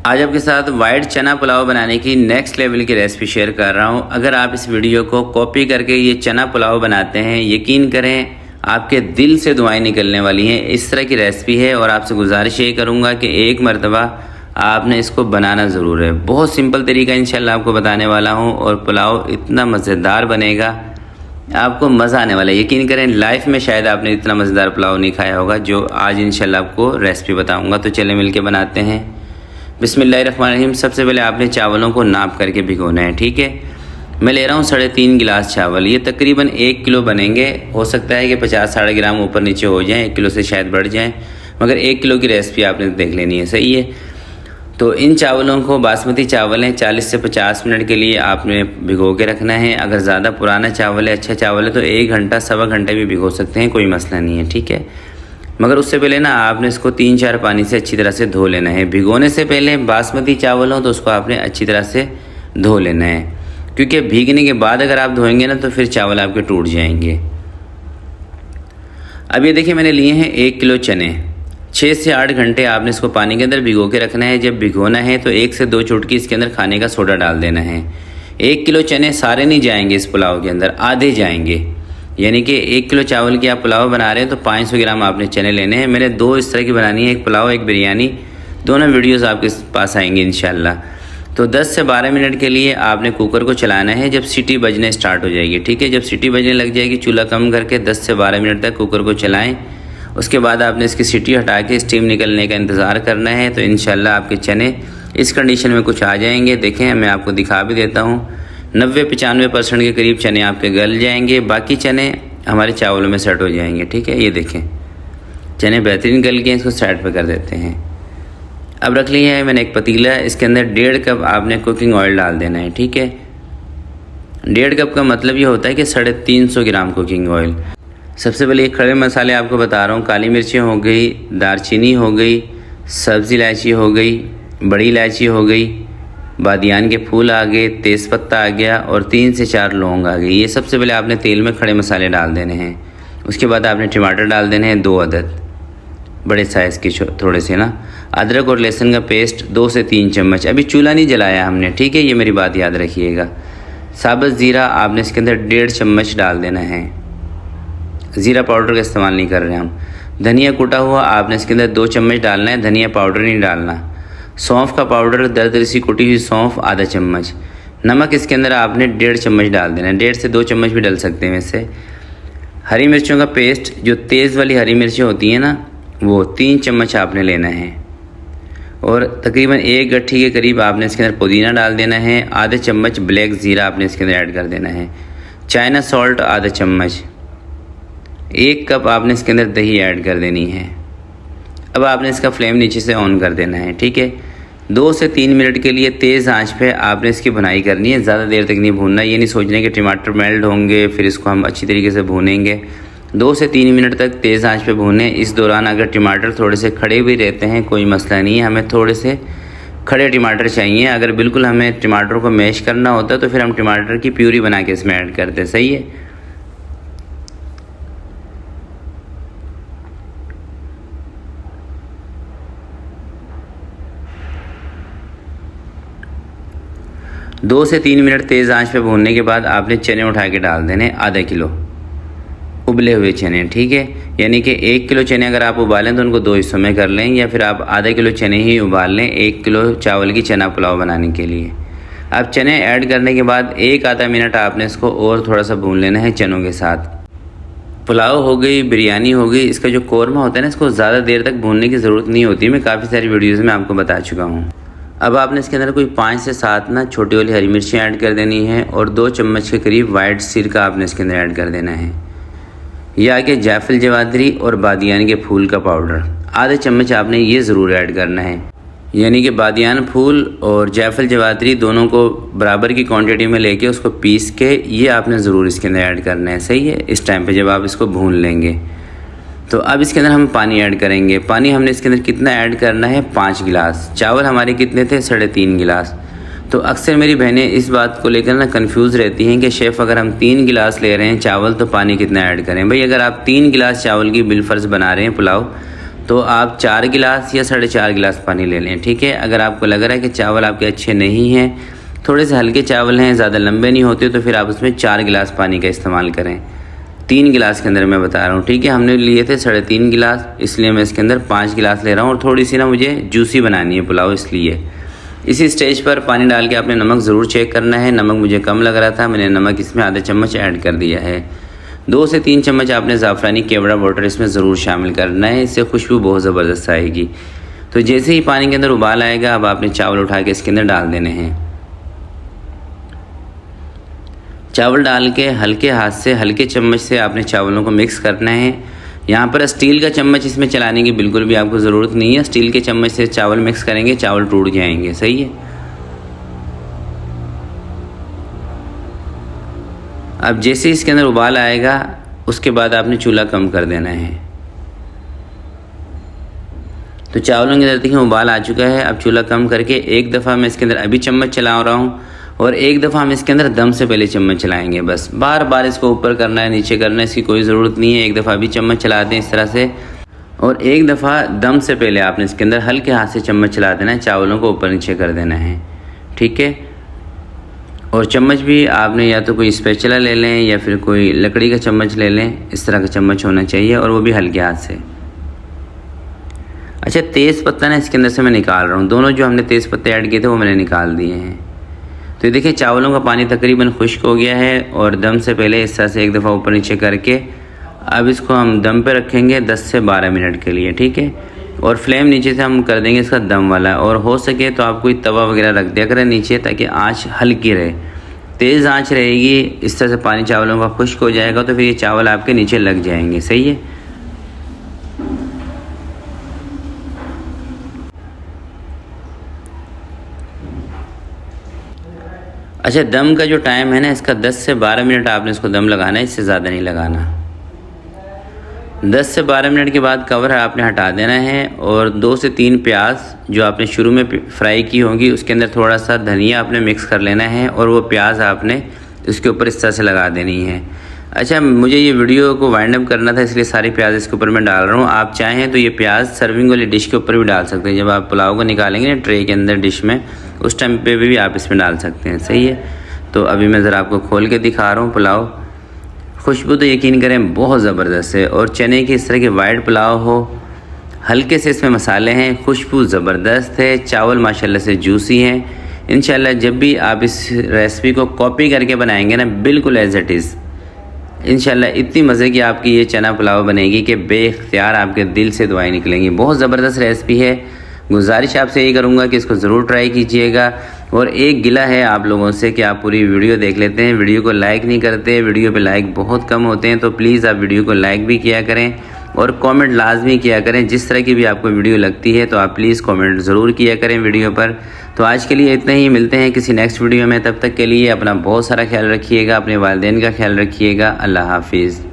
आज आपके साथ वाइट चना पुलाव बनाने की नेक्स्ट लेवल की रेसिपी शेयर कर रहा हूँ। अगर आप इस वीडियो को कॉपी करके ये चना पुलाव बनाते हैं, यकीन करें आपके दिल से दुआएं निकलने वाली हैं। इस तरह की रेसिपी है और आपसे गुजारिश ये करूँगा कि एक मरतबा आपने इसको बनाना ज़रूर है। बहुत सिंपल तरीका इंशाल्लाह आपको बताने वाला हूँ और पुलाव इतना मज़ेदार बनेगा, आपको मज़ा आने वाला है। यकीन करें लाइफ में शायद आपने इतना मज़ेदार पुलाव नहीं खाया होगा जो आज इंशाल्लाह आपको रेसिपी बताऊँगा। तो चले मिल के बनाते हैं। बिस्मिल्लाहिर्रहमानिर्रहीम। सबसे पहले आपने चावलों को नाप करके भिगोना है, ठीक है। मैं ले रहा हूँ 3.5 गिलास चावल। ये तकरीबन 1 किलो बनेंगे। हो सकता है कि 50-60 ग्राम ऊपर नीचे हो जाएं, 1 किलो से शायद बढ़ जाएं, मगर 1 किलो की रेसिपी आपने देख लेनी है, सही है। तो इन चावलों को, बासमती चावल हैं, 40 से 50 मिनट के लिए आपने भिगो के रखना है। अगर ज़्यादा पुराना चावल है, अच्छा चावल है, तो 1 घंटा सवा घंटे भी भिगो सकते हैं, कोई मसला नहीं है, ठीक है। मगर उससे पहले ना आपने इसको 3-4 पानी से अच्छी तरह से धो लेना है। भिगोने से पहले बासमती चावल हो तो उसको आपने अच्छी तरह से धो लेना है, क्योंकि भीगने के बाद अगर आप धोएंगे ना तो फिर चावल आपके टूट जाएंगे। अब ये देखिए मैंने लिए हैं 1 किलो चने। 6 से 8 घंटे आपने इसको पानी के अंदर भिगो के रखना है। जब भिगोना है तो 1 से 2 चुटकी इसके अंदर खाने का सोडा डाल देना है। 1 किलो चने सारे नहीं जाएंगे इस पुलाव के अंदर, आधे जाएंगे। यानी कि 1 किलो चावल की आप पुलाव बना रहे हैं तो 500 ग्राम आपने चने लेने हैं। मैंने 2 इस तरह की बनानी है, एक पुलाव एक बिरयानी। दोनों वीडियोस आपके पास आएंगे इंशाल्लाह। तो 10 से 12 मिनट के लिए आपने कुकर को चलाना है। जब सीटी बजने स्टार्ट हो जाएगी, ठीक है, जब सीटी बजने लग जाएगी चूल्हा कम करके 10 से 12 मिनट तक कुकर को चलाएं। उसके बाद आपने इसकी सीटी हटा के स्टीम निकलने का इंतज़ार करना है। तो इंशाल्लाह आपके चने इस कंडीशन में कुछ आ जाएंगे। देखें, मैं आपको दिखा भी देता हूँ। 90-95% के करीब चने आपके गल जाएंगे, बाकी चने हमारे चावलों में सेट हो जाएंगे, ठीक है। ये देखें चने बेहतरीन गल के, इसको साइड पर कर देते हैं। अब रख लिया है मैंने एक पतीला, इसके अंदर 1.5 कप आपने कुकिंग ऑयल डाल देना है, ठीक है। 1.5 कप का मतलब ये होता है कि 350 ग्राम कुकिंग ऑयल। सबसे पहले ये खड़े मसाले आपको बता रहा हूँ। काली मिर्चें हो गई, दालचीनी हो गई, सब्ज़ी इलायची हो गई, बड़ी इलायची हो गई, बादियान के फूल आ गए, तेज़पत्ता आ गया और 3 से 4 लौंग आ गई। ये सबसे पहले आपने तेल में खड़े मसाले डाल देने हैं। उसके बाद आपने टमाटर डाल देने हैं 2 अदद, बड़े साइज़ के थोड़े से ना। अदरक और लहसुन का पेस्ट 2 से 3 चम्मच। अभी चूल्हा नहीं जलाया हमने, ठीक है, ये मेरी बात याद रखिएगा। साबुत ज़ीरा आपने इसके अंदर 1.5 चम्मच डाल देना है। ज़ीरा पाउडर का इस्तेमाल नहीं कर रहे हम। धनिया कूटा हुआ आपने इसके अंदर 2 चम्मच डालना है, धनिया पाउडर नहीं डालना। सौंफ का पाउडर, दरदरी सी कुटी हुई सौंफ आधा चम्मच। नमक इसके अंदर आपने 1.5 चम्मच डाल देना है, 1.5 से 2 चम्मच भी डाल सकते हैं वैसे। हरी मिर्चों का पेस्ट, जो तेज़ वाली हरी मिर्चें होती हैं ना, वो 3 चम्मच आपने लेना है। और तकरीबन 1 गट्ठी के करीब आपने इसके अंदर पुदीना डाल देना है। आधे चम्मच ब्लैक ज़ीरा आपने इसके अंदर ऐड कर देना है। चाइना सॉल्ट आधा चम्मच। 1 कप आपने इसके अंदर दही ऐड कर देनी है। अब आपने इसका फ्लेम नीचे से ऑन कर देना है, ठीक है। 2 से 3 मिनट के लिए तेज़ आंच पे आपने इसकी भुनाई करनी है। ज़्यादा देर तक नहीं भूनना। ये नहीं सोचना कि टमाटर मेल्ट होंगे फिर इसको हम अच्छी तरीके से भूनेंगे। 2 से 3 मिनट तक तेज़ आंच पे भूनें। इस दौरान अगर टमाटर थोड़े से खड़े भी रहते हैं कोई मसला नहीं है, हमें थोड़े से खड़े टमाटर चाहिए। अगर बिल्कुल हमें टमाटर को मैश करना होता तो फिर हम टमाटर की प्यूरी बना के इसमें ऐड करते, सही है। दो से 3 मिनट तेज़ आंच पे भूनने के बाद आपने चने उठा के डाल देने, आधा किलो उबले हुए चने, ठीक है। यानी कि 1 किलो चने अगर आप उबालें तो उनको 2 हिस्सों में कर लें, या फिर आप आधा किलो चने ही उबाल लें 1 किलो चावल की चना पुलाव बनाने के लिए। अब चने ऐड करने के बाद 1 आधा मिनट आपने इसको और थोड़ा सा भून लेना है चनों के साथ। पुलाव हो गई, बिरयानी हो गई, इसका जो कौरमा होता है ना, इसको ज़्यादा देर तक भूनने की ज़रूरत नहीं होती। मैं काफ़ी सारी वीडियोज़ में आपको बता चुका हूँ। अब आपने इसके अंदर कोई 5 से 7 ना छोटी वाली हरी मिर्ची ऐड कर देनी है और 2 चम्मच के करीब वाइट सिरका आपने इसके अंदर ऐड कर देना है। यह आगे जायफल जवादरी और बादियान के फूल का पाउडर आधे चम्मच आपने ये ज़रूर ऐड करना है। यानी कि बादियान फूल और जायफल जवादरी दोनों को बराबर की क्वांटिटी में लेके उसको पीस के ये आपने ज़रूर इसके अंदर ऐड करना है, सही है। इस टाइम पे जब आप इसको भून लेंगे तो अब इसके अंदर हम पानी ऐड करेंगे। पानी हमने इसके अंदर कितना ऐड करना है, 5 गिलास। चावल हमारे कितने थे, 3.5 गिलास। तो अक्सर मेरी बहनें इस बात को लेकर ना कंफ्यूज रहती हैं कि शेफ़ अगर हम 3 गिलास ले रहे हैं चावल तो पानी कितना ऐड करें। भाई अगर आप 3 गिलास चावल की बिलफर्ज बना रहे हैं पुलाव तो आप 4 गिलास या 4.5 गिलास पानी ले लें, ठीक है। अगर आपको लग रहा है कि चावल आपके अच्छे नहीं हैं, थोड़े से हल्के चावल हैं, ज़्यादा लंबे नहीं होते, तो फिर आप उसमें 4 गिलास पानी का इस्तेमाल करें। 3 गिलास के अंदर मैं बता रहा हूँ, ठीक है। हमने लिए थे 3.5 गिलास, इसलिए मैं इसके अंदर 5 गिलास ले रहा हूँ। और थोड़ी सी ना मुझे जूसी बनानी है पुलाव, इसलिए इसी स्टेज पर पानी डाल के आपने नमक ज़रूर चेक करना है। नमक मुझे कम लग रहा था, मैंने नमक इसमें आधा चम्मच ऐड कर दिया है। 2 से 3 चम्मच आपने ज़ाफ़रानी केवड़ा वाटर इसमें ज़रूर शामिल करना है, इससे खुशबू बहुत ज़बरदस्त आएगी। तो जैसे ही पानी के अंदर उबाल आएगा, अब आपने चावल उठा के इसके अंदर डाल देने हैं। चावल डाल के हल्के हाथ से, हल्के चम्मच से आपने चावलों को मिक्स करना है। यहाँ पर स्टील का चम्मच इसमें चलाने की बिल्कुल भी आपको ज़रूरत नहीं है। स्टील के चम्मच से चावल मिक्स करेंगे, चावल टूट जाएंगे, सही है। अब जैसे इसके अंदर उबाल आएगा, उसके बाद आपने चूल्हा कम कर देना है। तो चावलों के अंदर देखिए उबाल आ चुका है। अब चूल्हा कम करके एक दफ़ा मैं इसके अंदर अभी चम्मच चला रहा हूँ, और एक दफ़ा हम इसके अंदर दम से पहले चम्मच चलाएंगे। बस बार बार इसको ऊपर करना है, नीचे करना है, इसकी कोई ज़रूरत नहीं है। एक दफ़ा अभी चम्मच चला दें इस तरह से, और एक दफ़ा दम से पहले आपने इसके अंदर हल्के हाथ से चम्मच चला देना है, चावलों को ऊपर नीचे कर देना है, ठीक है। और चम्मच भी आपने या तो कोई स्पैचुला ले लें या फिर कोई लकड़ी का चम्मच ले लें, इस तरह का चम्मच होना चाहिए, और वो भी हल्के हाथ से। अच्छा, तेज़ पत्ता ना इसके अंदर से मैं निकाल रहा हूँ। दोनों जो हमने तेज़ पत्ते ऐड किए थे वो मैंने निकाल दिए हैं। तो ये देखिए चावलों का पानी तकरीबन खुश्क हो गया है, और दम से पहले इस तरह से एक दफ़ा ऊपर नीचे करके अब इसको हम दम पे रखेंगे 10 से 12 मिनट के लिए, ठीक है। और फ्लेम नीचे से हम कर देंगे इसका दम वाला, और हो सके तो आप कोई तवा वगैरह रख दिया करें नीचे, ताकि आँच हल्की रहे। तेज़ आँच रहेगी, इस तरह से पानी चावलों का खुश्क हो जाएगा, तो फिर ये चावल आपके नीचे लग जाएंगे, सही है। अच्छा, दम का जो टाइम है ना, इसका 10 से 12 मिनट आपने इसको दम लगाना है, इससे ज़्यादा नहीं लगाना। 10 से 12 मिनट के बाद कवर आपने हटा देना है, और 2 से 3 प्याज जो आपने शुरू में फ्राई की होंगी, उसके अंदर थोड़ा सा धनिया आपने मिक्स कर लेना है, और वो प्याज आपने उसके ऊपर इस तरह से लगा देनी है। अच्छा, मुझे ये वीडियो को वाइंड अप करना था, इसलिए सारी प्याज इसके ऊपर मैं डाल रहा हूँ। आप चाहें तो ये प्याज सर्विंग वाली डिश के ऊपर भी डाल सकते हैं। जब आप पुलाव को निकालेंगे ना ट्रे के अंदर डिश में, उस टाइम पे भी आप इसमें डाल सकते हैं, सही है। तो अभी मैं ज़रा आपको खोल के दिखा रहा हूँ पुलाव। खुशबू तो यकीन करें बहुत ज़बरदस्त है, और चने की इस तरह के वाइट पुलाव हो, हल्के से इसमें मसाले हैं, खुशबू ज़बरदस्त है, चावल माशाल्लाह से जूसी हैं। इंशाल्लाह जब भी आप इस रेसिपी को कॉपी करके बनाएंगे ना, बिल्कुल एज इट इज़, इंशाल्लाह इतनी मज़े की आपकी ये चना पुलाव बनेगी कि बेख्तियार आपके दिल से दुआएं निकलेंगी। बहुत ज़बरदस्त रेसिपी है। गुजारिश आपसे यही करूँगा कि इसको ज़रूर ट्राई कीजिएगा। और एक गिला है आप लोगों से कि आप पूरी वीडियो देख लेते हैं, वीडियो को लाइक नहीं करते, वीडियो पे लाइक बहुत कम होते हैं। तो प्लीज़ आप वीडियो को लाइक भी किया करें, और कमेंट लाजमी किया करें। जिस तरह की भी आपको वीडियो लगती है तो आप प्लीज़ कमेंट ज़रूर किया करें वीडियो पर। तो आज के लिए इतना ही, मिलते हैं किसी नेक्स्ट वीडियो में। तब तक के लिए अपना बहुत सारा ख्याल रखिएगा, अपने वालिदैन का ख्याल रखिएगा। अल्लाह हाफिज़।